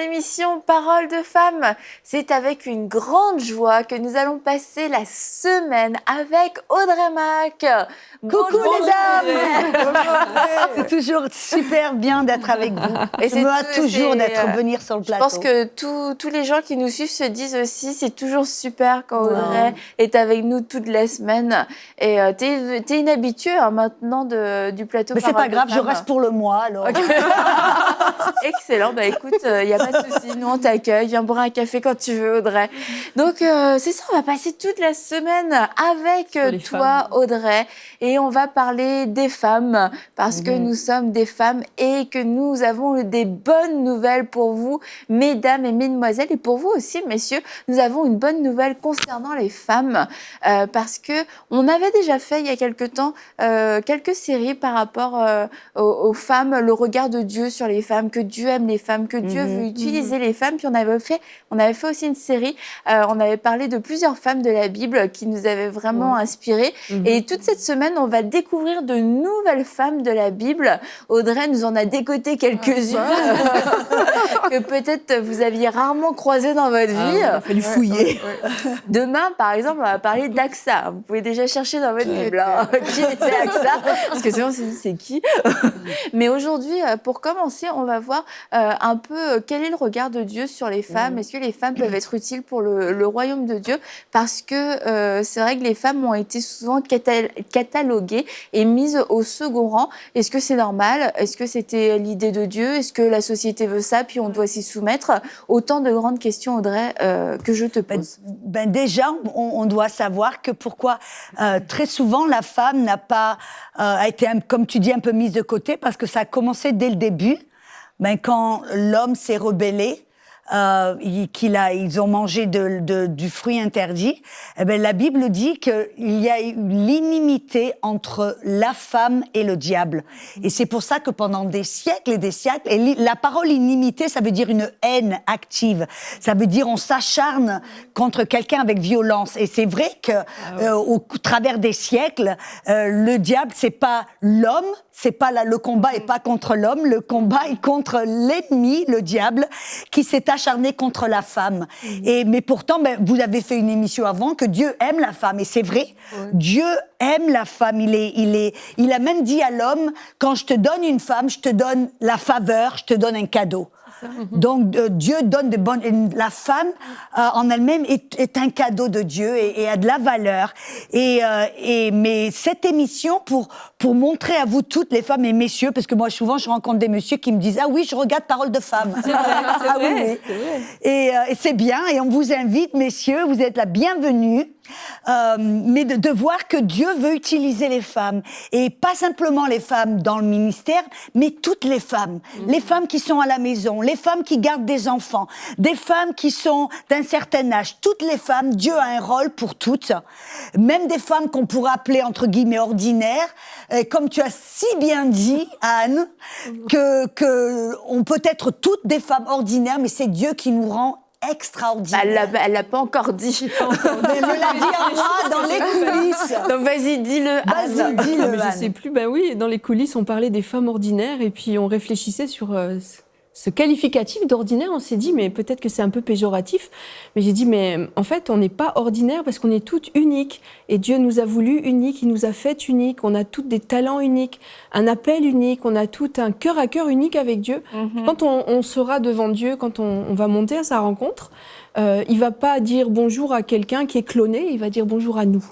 l'émission Parole de femmes. C'est avec une grande joie que nous allons passer la semaine avec Audrey Mac. Coucou les dames. C'est toujours super bien d'être avec vous. Et je me hâte toujours venir sur le plateau. Je pense que tous les gens qui nous suivent se disent aussi c'est toujours super quand Audrey est avec nous toute la semaine. Et t'es une habituée maintenant du plateau. Mais c'est pas grave, je reste pour le mois alors. Okay. Excellent, bah écoute, il n'y a pas de souci, nous on t'accueille, viens boire un café quand tu veux Audrey. Donc c'est ça, on va passer toute la semaine avec toi Audrey et on va parler des femmes parce que nous sommes des femmes et que nous avons des bonnes nouvelles pour vous, mesdames et mesdemoiselles, et pour vous aussi messieurs, nous avons une bonne nouvelle concernant les femmes parce que on avait déjà fait il y a quelque temps quelques séries par rapport aux femmes, le regard de Dieu sur les femmes, que Dieu aime les femmes, que Dieu veut utiliser les femmes. Puis on avait fait aussi une série, on avait parlé de plusieurs femmes de la Bible qui nous avaient vraiment inspirées. Et toute cette semaine, on va découvrir de nouvelles femmes de la Bible. Audrey nous en a décoté quelques-unes que peut-être vous aviez rarement croisées dans votre vie. Il a fallu fouiller. Demain, par exemple, on va parler d'Aksa. Vous pouvez déjà chercher dans votre Bible qui était Aksa, parce que sinon c'est qui. Mais aujourd'hui, pour commencer, on va voir un peu quel est le regard de Dieu sur les femmes. Est-ce que les femmes peuvent être utiles pour le royaume de Dieu? Parce que c'est vrai que les femmes ont été souvent cataloguées et mises au second rang. Est-ce que c'est normal? Est-ce que c'était l'idée de Dieu? Est-ce que la société veut ça, puis on doit s'y soumettre? Autant de grandes questions, Audrey, que je te pose. Déjà, on doit savoir que pourquoi très souvent la femme n'a pas été, comme tu dis, un peu mise de côté, parce que ça a commencé dès le début, quand l'homme s'est rebellé, ils ont mangé du fruit interdit. La Bible dit qu'il y a eu l'inimité entre la femme et le diable. Et c'est pour ça que pendant des siècles et des siècles, et la parole inimité, ça veut dire une haine active. Ça veut dire on s'acharne contre quelqu'un avec violence. Et c'est vrai que au travers des siècles, le diable, c'est pas l'homme. C'est pas le combat est pas contre l'homme, le combat est contre l'ennemi, le diable, qui s'est acharné contre la femme. Mais pourtant, vous avez fait une émission avant que Dieu aime la femme, et c'est vrai. Dieu aime la femme. Il a même dit à l'homme, quand je te donne une femme, je te donne la faveur, je te donne un cadeau. Donc Dieu donne de bonnes. La femme en elle-même est un cadeau de Dieu et a de la valeur. Mais cette émission pour montrer à vous toutes les femmes et messieurs, parce que moi souvent je rencontre des messieurs qui me disent ah oui je regarde Parole de femmes. C'est vrai. Et c'est bien et on vous invite messieurs, vous êtes la bienvenue. Mais de voir que Dieu veut utiliser les femmes et pas simplement les femmes dans le ministère, mais toutes les femmes qui sont à la maison, les femmes qui gardent des enfants, des femmes qui sont d'un certain âge, toutes les femmes, Dieu a un rôle pour toutes, même des femmes qu'on pourrait appeler entre guillemets ordinaires, comme tu as si bien dit Anne, que on peut être toutes des femmes ordinaires, mais c'est Dieu qui nous rend extraordinaire. Elle l'a pas encore dit. Mais elle me l'a dit à moi dans les coulisses. Donc vas-y, dis-le. Vas-y, dis-le. Mais je sais plus. Oui, dans les coulisses, on parlait des femmes ordinaires et puis on réfléchissait sur ce qualificatif d'ordinaire. On s'est dit, mais peut-être que c'est un peu péjoratif. Mais j'ai dit, mais en fait, on n'est pas ordinaire parce qu'on est toutes uniques. Et Dieu nous a voulu uniques, il nous a fait uniques. On a toutes des talents uniques, un appel unique. On a tout un cœur à cœur unique avec Dieu. Quand on sera devant Dieu, quand on va monter à sa rencontre, il va pas dire bonjour à quelqu'un qui est cloné, il va dire bonjour à nous.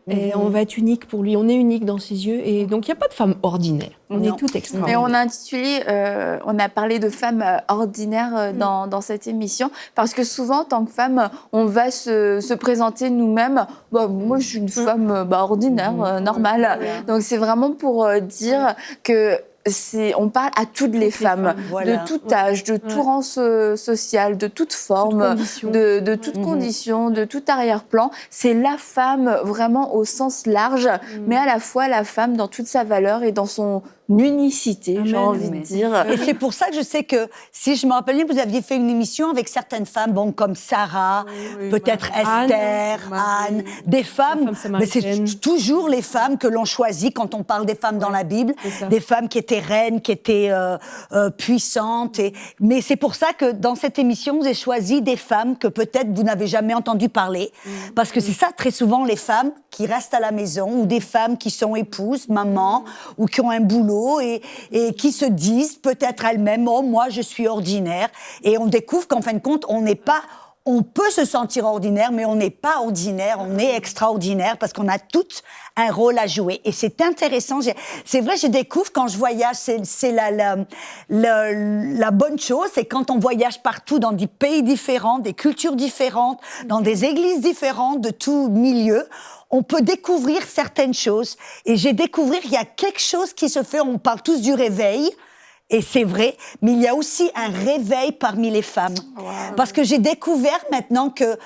Et on va être unique pour lui, on est unique dans ses yeux. Et donc, il n'y a pas de femme ordinaire. On est toutes extraordinaires. Mais on a intitulé, on a parlé de femmes ordinaires dans cette émission, parce que souvent, en tant que femme, on va se présenter nous-mêmes. Moi, je suis une femme ordinaire, normale. Donc, c'est vraiment pour dire que on parle à toutes les femmes, voilà. de tout âge, de tout rang social, de toute forme, de toute condition, de tout arrière-plan. C'est la femme vraiment au sens large, mais à la fois la femme dans toute sa valeur et dans son unicité, Amen. j'ai envie de dire. Et c'est pour ça que je sais que, si je me rappelle bien, vous aviez fait une émission avec certaines femmes, bon, comme Sarah, peut-être Esther, Anne, des femmes, mais c'est toujours les femmes que l'on choisit quand on parle des femmes dans la Bible, des femmes qui étaient reines, qui étaient puissantes. Mais c'est pour ça que dans cette émission, j'ai choisi des femmes que peut-être vous n'avez jamais entendu parler, parce que c'est ça, très souvent, les femmes qui restent à la maison, ou des femmes qui sont épouses, mamans, ou qui ont un boulot, et qui se disent peut-être elles-mêmes, oh, moi je suis ordinaire, et on découvre qu'en fin de compte on peut se sentir ordinaire, mais on n'est pas ordinaire, on est extraordinaire, parce qu'on a toutes un rôle à jouer. Et c'est intéressant, c'est vrai, je découvre quand je voyage, c'est la bonne chose, c'est quand on voyage partout dans des pays différents, des cultures différentes, dans des églises différentes, de tout milieu, on peut découvrir certaines choses. Et j'ai découvert qu'il y a quelque chose qui se fait, on parle tous du réveil, et c'est vrai, mais il y a aussi un réveil parmi les femmes. Wow. Parce que j'ai découvert maintenant que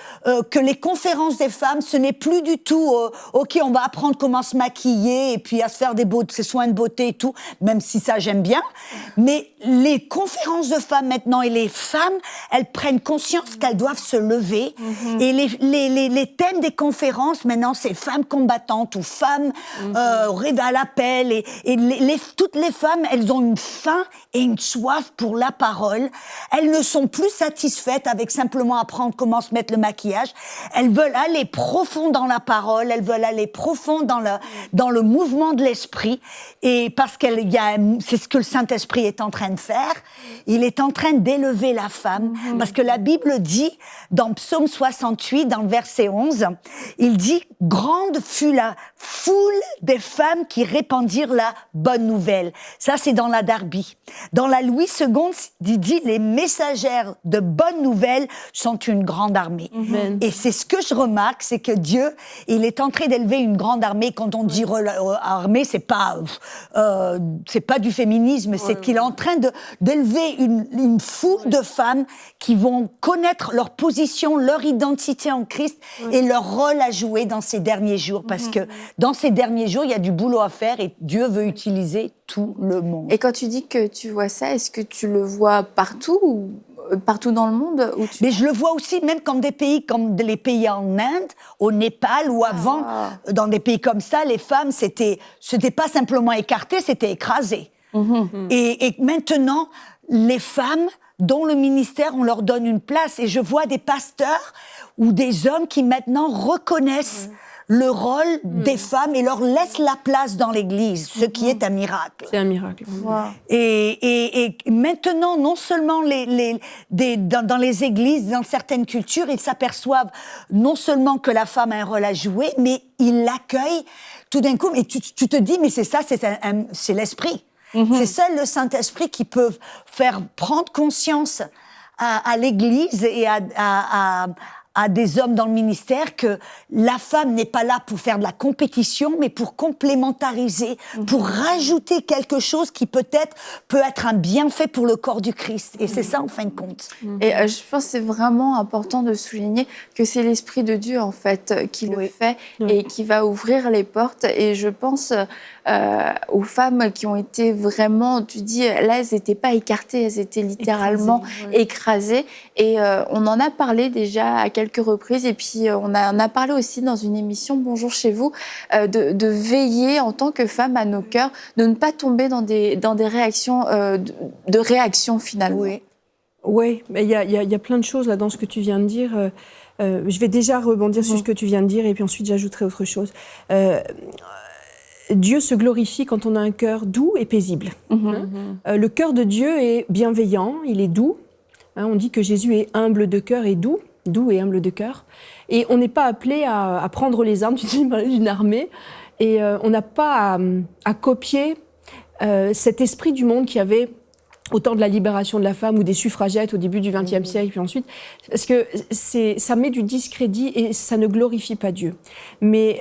les conférences des femmes, ce n'est plus du tout OK, on va apprendre comment se maquiller et puis à se faire ses soins de beauté et tout, même si ça j'aime bien. Mais les conférences de femmes maintenant, et les femmes, elles prennent conscience qu'elles doivent se lever. Et les thèmes des conférences maintenant, c'est femmes combattantes ou femmes à l'appel. Et toutes les femmes, elles ont une faim et une soif pour la parole. Elles ne sont plus satisfaites avec simplement apprendre comment se mettre le maquillage. Elles veulent aller profond dans la parole, elles veulent aller profond dans le mouvement de l'esprit. Et parce c'est ce que le Saint-Esprit est en train de faire. Il est en train d'élever la femme. Parce que la Bible dit, dans Psaume 68, dans le verset 11, il dit, grande fut la foule des femmes qui répandirent la bonne nouvelle. Ça, c'est dans la Darby. Dans la Louis II, il dit, les messagères de bonnes nouvelles sont une grande armée. Et c'est ce que je remarque, c'est que Dieu, il est en train d'élever une grande armée. Quand on dit armée, c'est pas du féminisme, c'est qu'il est en train d'élever une foule de femmes qui vont connaître leur position, leur identité en Christ et leur rôle à jouer dans ces derniers jours. Parce que dans ces derniers jours, il y a du boulot à faire et Dieu veut utiliser tout le monde. Et quand tu dis que tu vois ça, est-ce que tu le vois partout partout dans le monde Mais je le vois aussi, même comme des pays comme les pays en Inde, au Népal, où avant, dans des pays comme ça, les femmes, c'était pas simplement écartées, c'était écrasées. Et maintenant, les femmes, dont le ministère, on leur donne une place. Et je vois des pasteurs ou des hommes qui maintenant reconnaissent le rôle des femmes et leur laissent la place dans l'Église, ce qui est un miracle. C'est un miracle. Wow. Et maintenant, non seulement dans les églises, dans certaines cultures, ils s'aperçoivent non seulement que la femme a un rôle à jouer, mais ils l'accueillent tout d'un coup. Et tu te dis, mais c'est ça, c'est l'esprit. C'est seul le Saint-Esprit qui peut faire prendre conscience à l'Église et à des hommes dans le ministère que la femme n'est pas là pour faire de la compétition, mais pour complémentariser, pour rajouter quelque chose qui peut-être peut être un bienfait pour le corps du Christ. Et c'est ça, en fin de compte. Et je pense que c'est vraiment important de souligner que c'est l'Esprit de Dieu, en fait, qui le fait et qui va ouvrir les portes. Et je pense aux femmes qui ont été vraiment, tu dis, là, elles n'étaient pas écartées, elles étaient littéralement écrasées. Et on en a parlé déjà à quelques reprises. Et puis, on en a parlé aussi dans une émission Bonjour chez vous, de veiller en tant que femme à nos cœurs, de ne pas tomber dans des réactions, de réaction finalement. Oui, mais il y a plein de choses là dans ce que tu viens de dire. Je vais déjà rebondir sur ce que tu viens de dire et puis ensuite j'ajouterai autre chose. Dieu se glorifie quand on a un cœur doux et paisible. Le cœur de Dieu est bienveillant, il est doux. On dit que Jésus est humble de cœur et doux et humble de cœur. Et on n'est pas appelé à prendre les armes, tu dis, d'une armée. Et on n'a pas à copier cet esprit du monde qui avait au temps de la libération de la femme ou des suffragettes au début du XXe siècle, puis ensuite, parce que ça met du discrédit et ça ne glorifie pas Dieu. Mais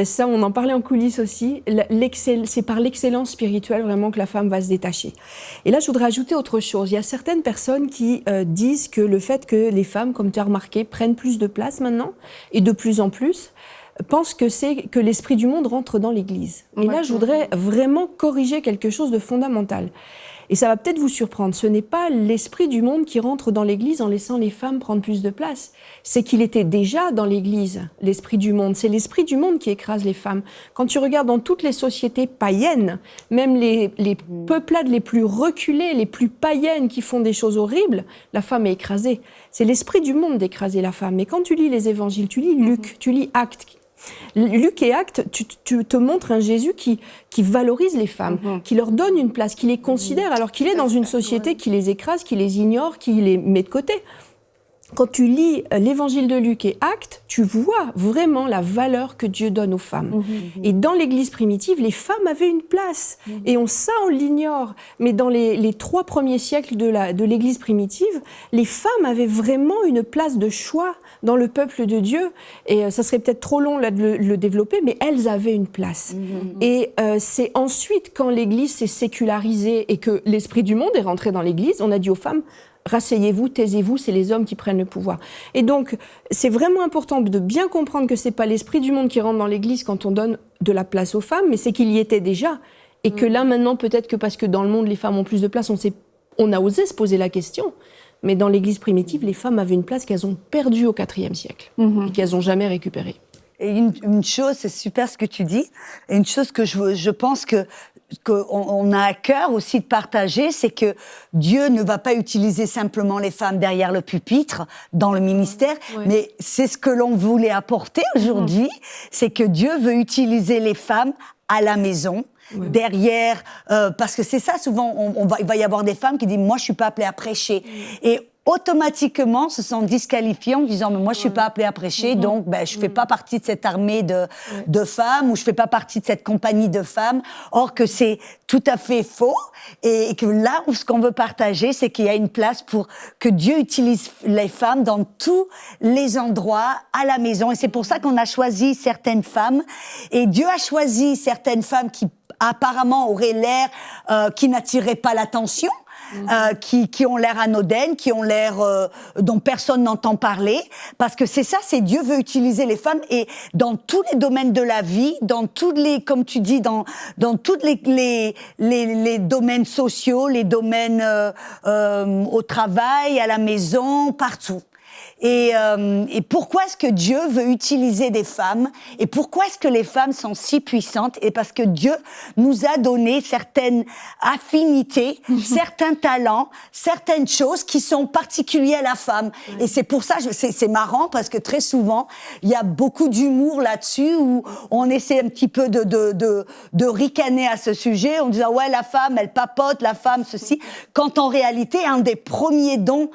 ça, on en parlait en coulisses aussi, c'est par l'excellence spirituelle vraiment que la femme va se détacher. Et là, je voudrais ajouter autre chose. Il y a certaines personnes qui disent que le fait que les femmes, comme tu as remarqué, prennent plus de place maintenant, et de plus en plus, pensent que c'est que l'esprit du monde rentre dans l'Église. Et là, je voudrais vraiment corriger quelque chose de fondamental. Et ça va peut-être vous surprendre. Ce n'est pas l'esprit du monde qui rentre dans l'Église en laissant les femmes prendre plus de place. C'est qu'il était déjà dans l'Église, l'esprit du monde. C'est l'esprit du monde qui écrase les femmes. Quand tu regardes dans toutes les sociétés païennes, même les peuplades les plus reculées, les plus païennes qui font des choses horribles, la femme est écrasée. C'est l'esprit du monde d'écraser la femme. Mais quand tu lis les évangiles, tu lis Luc, tu lis Actes. Luc et Actes, tu te montres un Jésus qui valorise les femmes, qui leur donne une place, qui les considère, alors qu'il est dans une société qui les écrase, qui les ignore, qui les met de côté. Quand tu lis l'évangile de Luc et Actes, tu vois vraiment la valeur que Dieu donne aux femmes. Et dans l'Église primitive, les femmes avaient une place. Et ça, on l'ignore. Mais dans les 3 premiers siècles de l'Église primitive, les femmes avaient vraiment une place de choix dans le peuple de Dieu. Et ça serait peut-être trop long là, de le développer, mais elles avaient une place. Et c'est ensuite, quand l'Église s'est sécularisée et que l'esprit du monde est rentré dans l'Église, on a dit aux femmes: rasseyez-vous, taisez-vous, c'est les hommes qui prennent le pouvoir. Et donc, c'est vraiment important de bien comprendre que c'est pas l'esprit du monde qui rentre dans l'Église quand on donne de la place aux femmes, mais c'est qu'il y était déjà. Et que là, maintenant, peut-être que parce que dans le monde, les femmes ont plus de place, on a osé se poser la question. Mais dans l'Église primitive, les femmes avaient une place qu'elles ont perdue au IVe siècle et qu'elles n'ont jamais récupérée. Et une chose, c'est super ce que tu dis, et une chose que je pense qu'on a à cœur aussi de partager, c'est que Dieu ne va pas utiliser simplement les femmes derrière le pupitre, dans le ministère, mais c'est ce que l'on voulait apporter aujourd'hui, c'est que Dieu veut utiliser les femmes à la maison, derrière, parce que c'est ça, souvent, il va y avoir des femmes qui disent « moi, je suis pas appelée à prêcher ». Et automatiquement se sont disqualifiées en disant mais moi je suis pas appelée à prêcher donc je fais pas partie de cette armée de femmes ou je fais pas partie de cette compagnie de femmes. Or que c'est tout à fait faux et que là où ce qu'on veut partager c'est qu'il y a une place pour que Dieu utilise les femmes dans tous les endroits à la maison et c'est pour ça qu'on a choisi certaines femmes et Dieu a choisi certaines femmes qui apparemment auraient l'air qui n'attiraient pas l'attention. Qui ont l'air anodines, qui ont l'air dont personne n'entend parler, parce que c'est ça, c'est Dieu veut utiliser les femmes et dans tous les domaines de la vie, dans tous les, comme tu dis, dans tous les domaines sociaux, les domaines au travail, à la maison, partout. Et pourquoi est-ce que Dieu veut utiliser des femmes et pourquoi est-ce que les femmes sont si puissantes? Et parce que Dieu nous a donné certaines affinités, certains talents, certaines choses qui sont particulières à la femme. Et c'est pour ça, c'est marrant parce que très souvent, il y a beaucoup d'humour là-dessus où on essaie un petit peu de ricaner à ce sujet en disant ouais, la femme, elle papote, la femme, ceci. Quand en réalité, un des premiers dons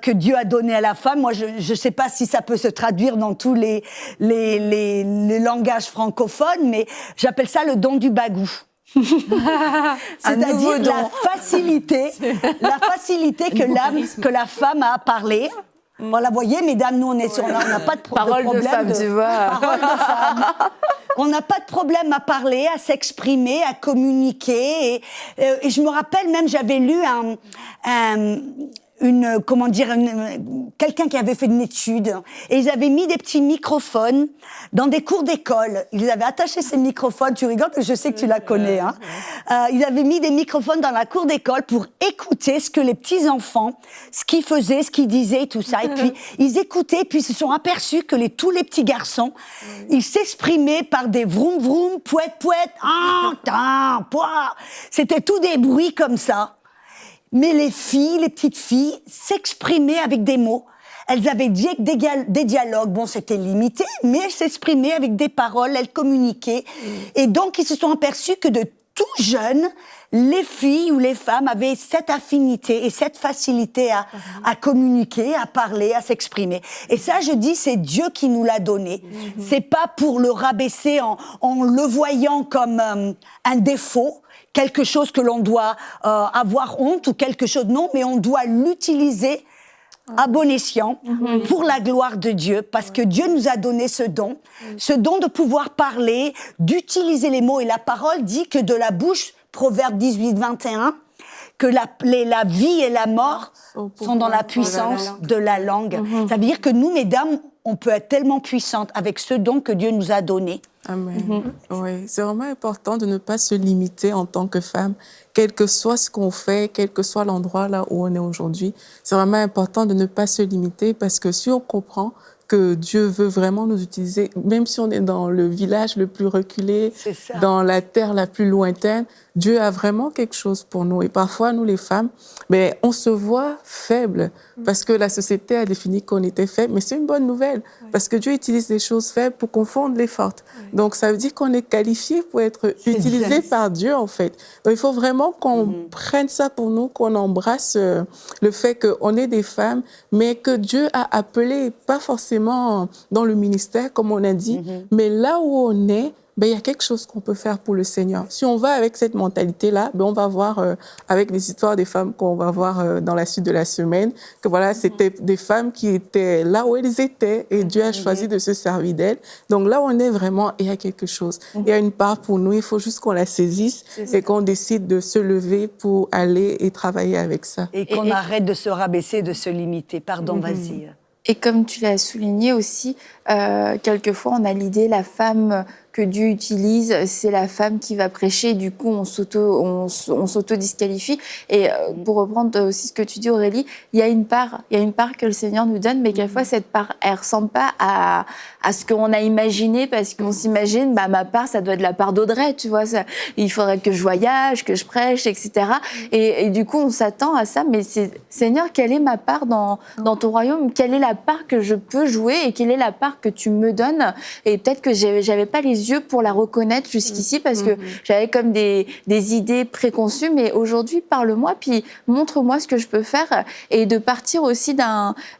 que Dieu a donné à la femme, moi, je sais pas si ça peut se traduire dans tous les langages francophones, mais j'appelle ça le don du bagou. C'est-à-dire la facilité que la femme a à parler. Voilà, vous voyez, mesdames, nous, on n'a pas de parole problème. De femme, tu vois. Parole de femme. On n'a pas de problème à parler, à s'exprimer, à communiquer. Et je me rappelle même, j'avais lu quelqu'un qui avait fait une étude et ils avaient mis des petits microphones dans des cours d'école. Ils avaient attaché ces microphones, tu rigoles, je sais que tu la connais, hein. Ils avaient mis des microphones dans la cour d'école pour écouter ce que les petits enfants, ce qu'ils faisaient, ce qu'ils disaient, tout ça. Et puis, ils écoutaient, puis ils se sont aperçus que tous les petits garçons, ils s'exprimaient par des vroom vroom, pouette pouette, c'était tout des bruits comme ça. Mais les petites filles, s'exprimaient avec des mots. Elles avaient des dialogues, bon, c'était limité, mais elles s'exprimaient avec des paroles, elles communiquaient. Et donc, ils se sont aperçus que de tout jeune, les filles ou les femmes avaient cette affinité et cette facilité à communiquer, à parler, à s'exprimer. Et ça, je dis, c'est Dieu qui nous l'a donné. C'est pas pour le rabaisser en le voyant comme un défaut, quelque chose que l'on doit avoir honte ou quelque chose, non, mais on doit l'utiliser à bon escient pour la gloire de Dieu, parce que Dieu nous a donné ce don de pouvoir parler, d'utiliser les mots. Et la parole dit que de la bouche, Proverbe 18, 21, que la vie et la mort sont dans la puissance de la langue. Ça veut dire que nous, mesdames, on peut être tellement puissante avec ce don que Dieu nous a donné. Amen. Oui, c'est vraiment important de ne pas se limiter en tant que femme, quel que soit ce qu'on fait, quel que soit l'endroit là où on est aujourd'hui. C'est vraiment important de ne pas se limiter parce que si on comprend que Dieu veut vraiment nous utiliser, même si on est dans le village le plus reculé, dans la terre la plus lointaine, Dieu a vraiment quelque chose pour nous. Et parfois, nous les femmes, mais on se voit faibles parce que la société a défini qu'on était faible. Mais c'est une bonne nouvelle parce que Dieu utilise des choses faibles pour confondre les fortes. Donc, ça veut dire qu'on est qualifié pour être utilisé par Dieu, en fait. Donc, il faut vraiment qu'on prenne ça pour nous, qu'on embrasse le fait qu'on est des femmes, mais que Dieu a appelé, pas forcément dans le ministère, comme on a dit, mais là où on est, ben, il y a quelque chose qu'on peut faire pour le Seigneur. Si on va avec cette mentalité-là, ben, on va voir avec les histoires des femmes qu'on va voir dans la suite de la semaine, que voilà, c'était des femmes qui étaient là où elles étaient et Dieu a choisi de se servir d'elles. Donc là où on est vraiment, il y a quelque chose. Il y a une part pour nous, il faut juste qu'on la saisisse et qu'on décide de se lever pour aller et travailler avec ça. Et qu'on arrête de se rabaisser, de se limiter. Pardon, vas-y. Et comme tu l'as souligné aussi, quelquefois on a l'idée, la femme que Dieu utilise, c'est la femme qui va prêcher, du coup on s'auto-disqualifie. Et pour reprendre aussi ce que tu dis Aurélie, il y a une part que le Seigneur nous donne, mais quelquefois cette part, elle ne ressemble pas à ce qu'on a imaginé, parce qu'on s'imagine, bah, ma part, ça doit être la part d'Audrey, tu vois, ça, il faudrait que je voyage, que je prêche, etc. Et du coup on s'attend à ça, mais c'est, Seigneur, quelle est ma part dans ton royaume? Quelle est la part que je peux jouer et quelle est la part que tu me donnes? Et peut-être que j'avais pas les yeux pour la reconnaître jusqu'ici parce que j'avais comme des idées préconçues, mais aujourd'hui parle-moi puis montre-moi ce que je peux faire, et de partir aussi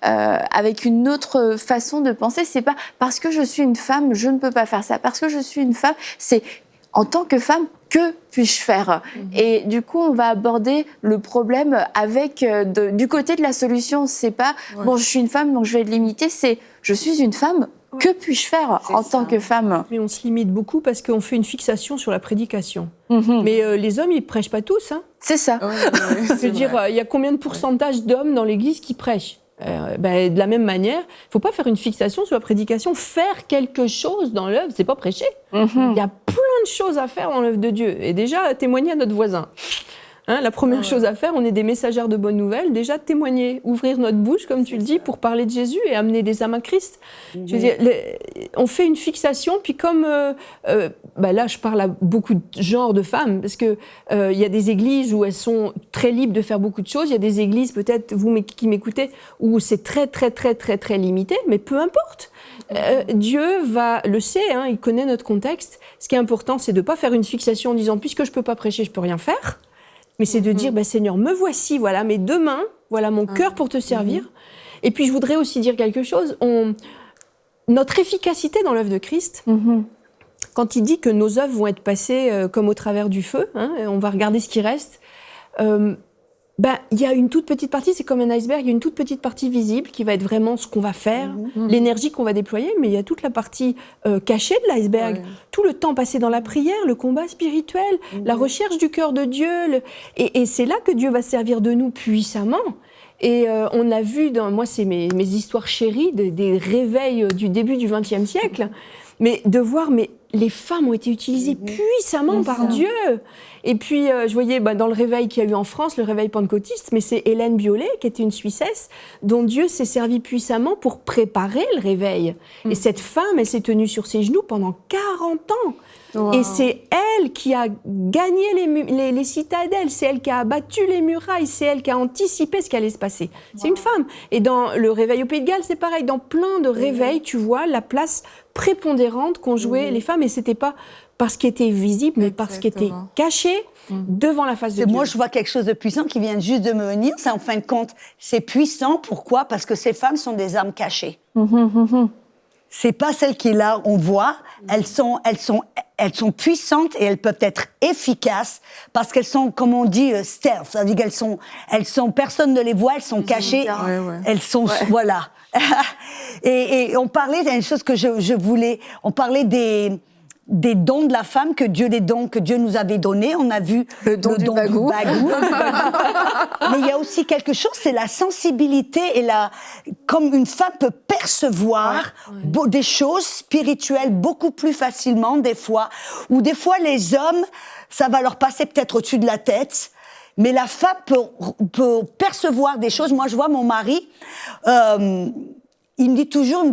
avec une autre façon de penser. C'est pas parce que je suis une femme je ne peux pas faire ça, parce que je suis une femme, c'est en tant que femme, que puis-je faire? Et du coup, on va aborder le problème avec du côté de la solution. C'est pas bon, je suis une femme donc je vais être limitée, c'est je suis une femme. Que puis-je faire en tant que femme? Mais on se limite beaucoup parce qu'on fait une fixation sur la prédication. Mais les hommes, ils ne prêchent pas tous. Hein. C'est ça. Je veux dire, il y a combien de pourcentage d'hommes dans l'Église qui prêchent? De la même manière, il ne faut pas faire une fixation sur la prédication. Faire quelque chose dans l'œuvre, ce n'est pas prêcher. Il y a plein de choses à faire dans l'œuvre de Dieu. Et déjà, témoigner à notre voisin. Hein, la première chose à faire, on est des messagères de bonnes nouvelles, déjà témoigner, ouvrir notre bouche, comme tu le dis, pour parler de Jésus et amener des âmes à Christ. Je veux dire, on fait une fixation, puis comme là, je parle à beaucoup de genres de femmes, parce que il y a des églises où elles sont très libres de faire beaucoup de choses, il y a des églises, peut-être vous qui m'écoutez, où c'est très, très, très, très, très limité, mais peu importe. Dieu le sait, hein, il connaît notre contexte. Ce qui est important, c'est de ne pas faire une fixation en disant « puisque je ne peux pas prêcher, je ne peux rien faire ». Mais c'est de dire, Seigneur, me voici, voilà mes deux mains, voilà mon cœur pour te servir. Et puis, je voudrais aussi dire quelque chose. Notre efficacité dans l'œuvre de Christ, quand il dit que nos œuvres vont être passées comme au travers du feu, hein, on va regarder ce qui reste, il y a une toute petite partie, c'est comme un iceberg, il y a une toute petite partie visible qui va être vraiment ce qu'on va faire, l'énergie qu'on va déployer, mais il y a toute la partie cachée de l'iceberg, tout le temps passé dans la prière, le combat spirituel, la recherche du cœur de Dieu, et c'est là que Dieu va servir de nous puissamment. Et on a vu, moi c'est mes histoires chéries, des réveils du début du XXe siècle, mais de voir, les femmes ont été utilisées puissamment par Dieu. Et puis, je voyais dans le réveil qu'il y a eu en France, le réveil pentecôtiste, mais c'est Hélène Biolay, qui était une Suissesse, dont Dieu s'est servi puissamment pour préparer le réveil. Et cette femme, elle s'est tenue sur ses genoux pendant 40 ans. Wow. Et c'est elle qui a gagné les citadelles, c'est elle qui a abattu les murailles, c'est elle qui a anticipé ce qui allait se passer. C'est une femme. Et dans le réveil au Pays de Galles, c'est pareil. Dans plein de réveils, tu vois la place prépondérante qu'ont joué les femmes. Et c'était pas parce qu'elle était visible, mais parce qu'elle était cachée devant la face de Dieu. Moi, je vois quelque chose de puissant qui vient juste de me venir. C'est en fin de compte, c'est puissant. Pourquoi? Parce que ces femmes sont des âmes cachées. C'est pas celles qui là on voit. Elles sont puissantes et elles peuvent être efficaces parce qu'elles sont, comme on dit, stealth. Ça veut dire elles sont, personne ne les voit, elles sont cachées. Elles sont, voilà. Et on parlait d'une chose que je voulais. On parlait des dons de la femme, des dons que Dieu nous avait donnés. On a vu le don du bagou. Mais il y a aussi quelque chose, c'est la sensibilité et comme une femme peut percevoir des choses spirituelles beaucoup plus facilement des fois, ou des fois les hommes, ça va leur passer peut-être au-dessus de la tête. Mais la femme peut percevoir des choses. Moi, je vois mon mari, il me dit toujours,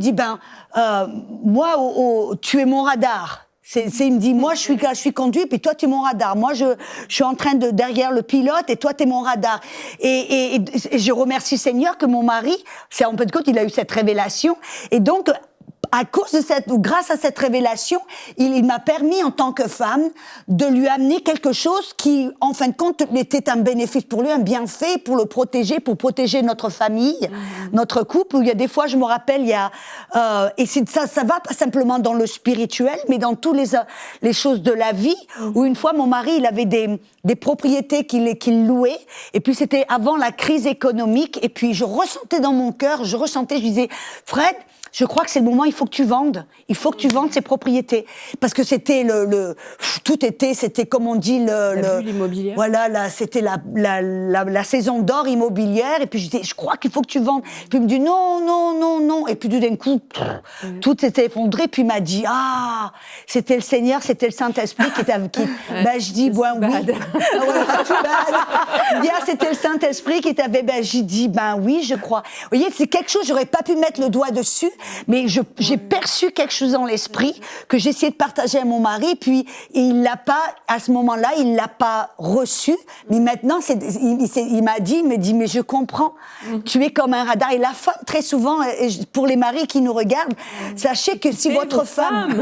moi, tu es mon radar. Il me dit, moi, je suis conduit, puis toi, tu es mon radar. Moi, je suis en train derrière le pilote, et toi, tu es mon radar. Et je remercie le Seigneur que mon mari, en Pentecôte, il a eu cette révélation. Et donc, grâce à cette révélation, il m'a permis, en tant que femme, de lui amener quelque chose qui, en fin de compte, était un bénéfice pour lui, un bienfait pour le protéger, pour protéger notre famille, notre couple. Où il y a des fois, je me rappelle, et ça va pas simplement dans le spirituel, mais dans toutes les choses de la vie, où une fois, mon mari, il avait des propriétés qu'il louait, et puis c'était avant la crise économique, et puis je ressentais dans mon cœur, je disais, Fred, je crois que c'est le moment, il faut que tu vendes. Il faut que tu vendes ces propriétés. Parce que c'était c'était comme on dit la bulle immobilière. Voilà, c'était la saison d'or immobilière. Et puis je dis, je crois qu'il faut que tu vendes. Et puis il me dit, non. Et puis tout d'un coup, tout s'était effondré. Puis il m'a dit, c'était le Seigneur, c'était le Saint-Esprit qui je dis, oui. Il dit, c'était le Saint-Esprit qui t'avait, j'ai dit, oui, je crois. Vous voyez, c'est quelque chose, j'aurais pas pu mettre le doigt dessus. Mais j'ai perçu quelque chose dans l'esprit que j'ai essayé de partager à mon mari, puis il l'a pas, à ce moment-là, il l'a pas reçu. Mais maintenant, il m'a dit, mais je comprends. Tu es comme un radar. Et la femme, très souvent, pour les maris qui nous regardent, sachez que si votre femme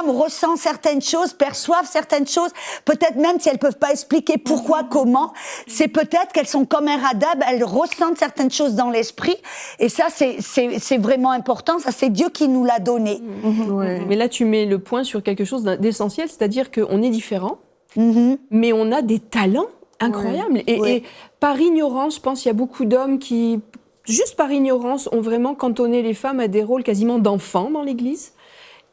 ressent certaines choses, perçoit certaines choses, peut-être même si elles peuvent pas expliquer pourquoi, comment, c'est peut-être qu'elles sont comme un radar, elles ressentent certaines choses dans l'esprit. Et ça, c'est vraiment important, ça c'est Dieu qui nous l'a donné. Mais là tu mets le point sur quelque chose d'essentiel, c'est-à-dire qu'on est différents, mais on a des talents incroyables. Et par ignorance, je pense qu'il y a beaucoup d'hommes qui, juste par ignorance, ont vraiment cantonné les femmes à des rôles quasiment d'enfants dans l'Église.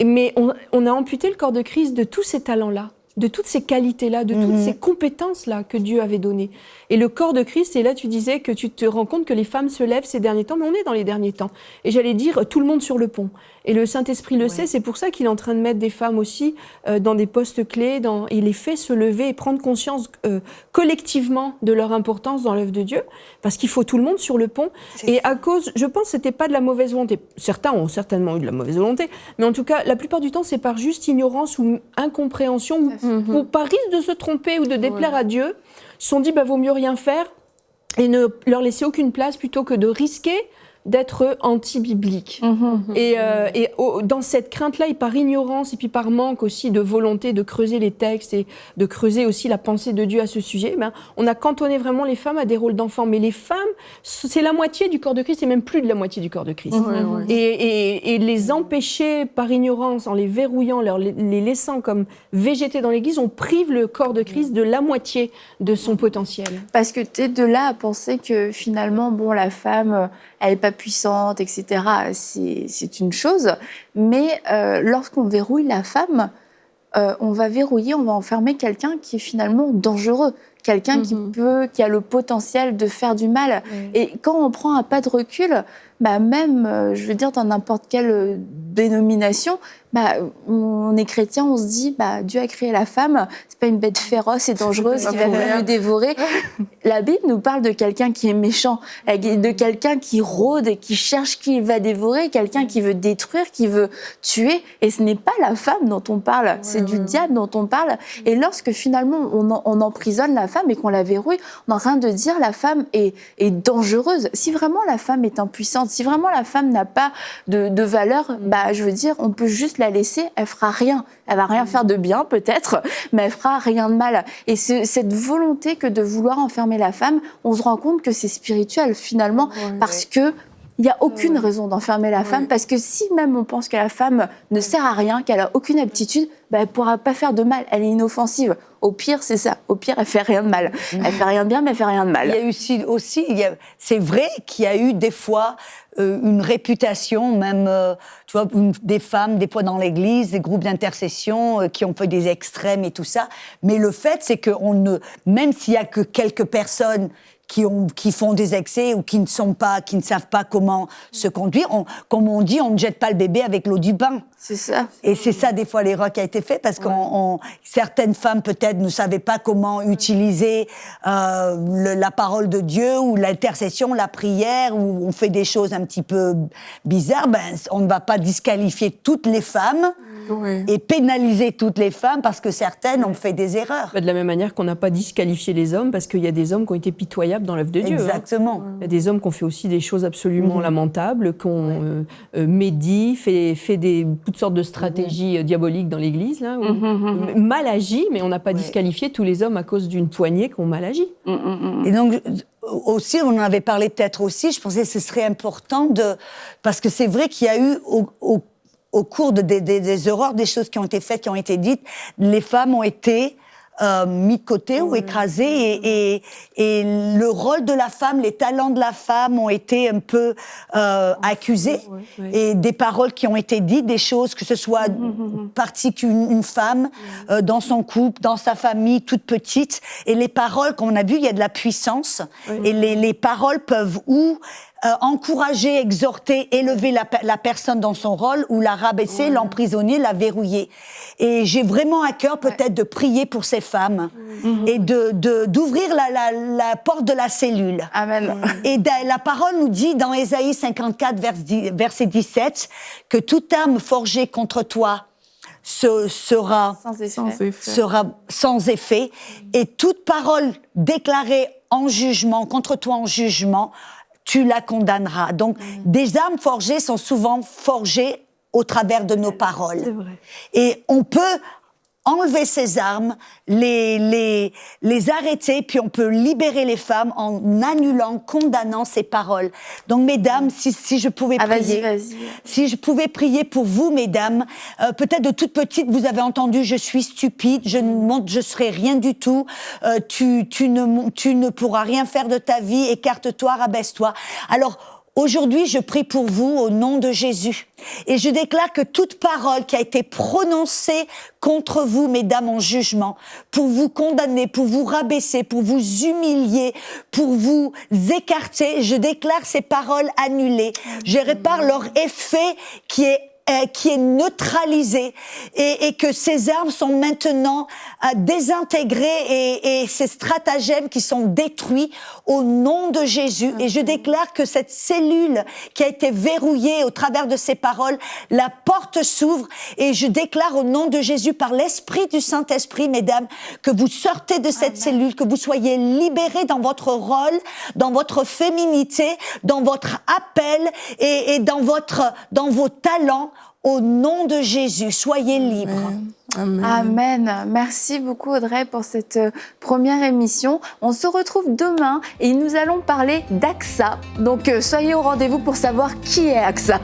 Mais on a amputé le corps de Christ de tous ces talents-là, de toutes ces qualités-là, de toutes ces compétences-là que Dieu avait données. Et le corps de Christ, et là tu disais que tu te rends compte que les femmes se lèvent ces derniers temps, mais on est dans les derniers temps. Et j'allais dire, tout le monde sur le pont. Et le Saint-Esprit le sait, c'est pour ça qu'il est en train de mettre des femmes aussi dans des postes clés, il les fait se lever et prendre conscience collectivement de leur importance dans l'œuvre de Dieu, parce qu'il faut tout le monde sur le pont. Et à cause, je pense que c'était pas de la mauvaise volonté. Certains ont certainement eu de la mauvaise volonté, mais en tout cas, la plupart du temps, c'est par juste ignorance ou incompréhension, ou par risque de se tromper ou de déplaire à Dieu, se sont dit, vaut mieux rien faire et ne leur laisser aucune place plutôt que de risquer d'être anti-biblique. Et dans cette crainte-là, et par ignorance, et puis par manque aussi de volonté de creuser les textes et de creuser aussi la pensée de Dieu à ce sujet, on a cantonné vraiment les femmes à des rôles d'enfants. Mais les femmes, c'est la moitié du corps de Christ, et même plus de la moitié du corps de Christ. Et les empêcher par ignorance, en les verrouillant, les laissant comme végéter dans l'Église, on prive le corps de Christ de la moitié de son potentiel. Parce que tu es de là à penser que finalement, la femme, elle n'est pas puissante, etc. C'est une chose. Mais lorsqu'on verrouille la femme, on va enfermer quelqu'un qui est finalement dangereux. Quelqu'un qui a le potentiel de faire du mal. Et quand on prend un pas de recul, même, je veux dire, dans n'importe quelle dénomination, on est chrétien, on se dit, Dieu a créé la femme, c'est pas une bête féroce et dangereuse qui va venir nous dévorer. La Bible nous parle de quelqu'un qui est méchant, de quelqu'un qui rôde et qui cherche qui va dévorer, quelqu'un qui veut détruire, qui veut tuer. Et ce n'est pas la femme dont on parle, c'est du diable dont on parle. Et lorsque finalement on emprisonne la femme et qu'on la verrouille, on est en train de dire la femme est dangereuse. Si vraiment la femme est impuissante, si vraiment la femme n'a pas de valeur, je veux dire, on peut juste la laisser, elle fera rien. Elle va rien faire de bien peut-être, mais elle fera rien de mal. Et cette volonté que de vouloir enfermer la femme, on se rend compte que c'est spirituel finalement, parce que Il n'y a aucune raison d'enfermer la femme, parce que si même on pense que la femme ne sert à rien, qu'elle n'a aucune aptitude, elle ne pourra pas faire de mal, elle est inoffensive. Au pire, c'est ça. Au pire, elle fait rien de mal. Elle fait rien de bien, mais elle fait rien de mal. Il y a eu aussi, c'est vrai qu'il y a eu des fois une réputation, même, tu vois, des femmes, des fois dans l'église, des groupes d'intercession qui ont fait des extrêmes et tout ça. Mais le fait, c'est que même s'il y a que quelques personnes qui font des excès ou qui ne savent pas comment se conduire, comme on dit, on ne jette pas le bébé avec l'eau du bain. C'est ça. Et c'est ça, des fois, l'erreur qui a été faite, parce que certaines femmes, peut-être, ne savaient pas comment utiliser la parole de Dieu, ou l'intercession, la prière, où on fait des choses un petit peu bizarres. On ne va pas disqualifier toutes les femmes et pénaliser toutes les femmes, parce que certaines ont fait des erreurs. De la même manière qu'on n'a pas disqualifié les hommes, parce qu'il y a des hommes qui ont été pitoyables dans l'œuvre de Dieu. Exactement. Il y a des hommes qui ont fait aussi des choses absolument lamentables, qui ont médit, fait toutes sortes de stratégies diaboliques dans l'Église, là, mal agi, mais on n'a pas disqualifié tous les hommes à cause d'une poignée qui ont mal agi. Et donc, aussi, on en avait parlé peut-être aussi, je pensais que ce serait important parce que c'est vrai qu'il y a eu au cours des horreurs, des choses qui ont été faites, qui ont été dites, les femmes ont été mis de côté ou écrasées, et le rôle de la femme, les talents de la femme ont été un peu accusés, et des paroles qui ont été dites, des choses, que ce soit une femme dans son couple, dans sa famille, toute petite, et les paroles qu'on a vues, il y a de la puissance, et les paroles peuvent encourager, exhorter, élever la personne dans son rôle, ou la rabaisser, l'emprisonner, la verrouiller. Et j'ai vraiment à cœur peut-être de prier pour ces femmes et d'ouvrir la porte de la cellule. Amen. Et la parole nous dit dans Ésaïe 54, verset 17, que toute âme forgée contre toi sera sans effet, et toute parole déclarée en jugement, contre toi en jugement, tu la condamneras. Donc, des âmes forgées sont souvent forgées au travers de nos paroles. C'est vrai. Et on peut enlever ces armes, les arrêter, puis on peut libérer les femmes en annulant, condamnant ces paroles. Donc, mesdames, si je pouvais prier, Vas-y. si je pouvais prier pour vous, mesdames, peut-être de toute petite, vous avez entendu « je suis stupide, je serai rien du tout, tu ne pourras rien faire de ta vie, écarte-toi, rabaisse-toi ». Alors, aujourd'hui, je prie pour vous au nom de Jésus. Et je déclare que toute parole qui a été prononcée contre vous, mesdames, en jugement, pour vous condamner, pour vous rabaisser, pour vous humilier, pour vous écarter, je déclare ces paroles annulées. Je répare leur effet qui est neutralisé, et que ces armes sont maintenant désintégrées, et ces stratagèmes qui sont détruits au nom de Jésus. Et je déclare que cette cellule qui a été verrouillée au travers de ces paroles, la porte s'ouvre, et je déclare au nom de Jésus, par l'Esprit du Saint-Esprit, mesdames, que vous sortez de cette cellule, que vous soyez libérées dans votre rôle, dans votre féminité, dans votre appel, et dans vos talents. Au nom de Jésus, soyez libres. Amen. Amen. Merci beaucoup Audrey pour cette première émission. On se retrouve demain et nous allons parler d'AXA. Donc soyez au rendez-vous pour savoir qui est AXA.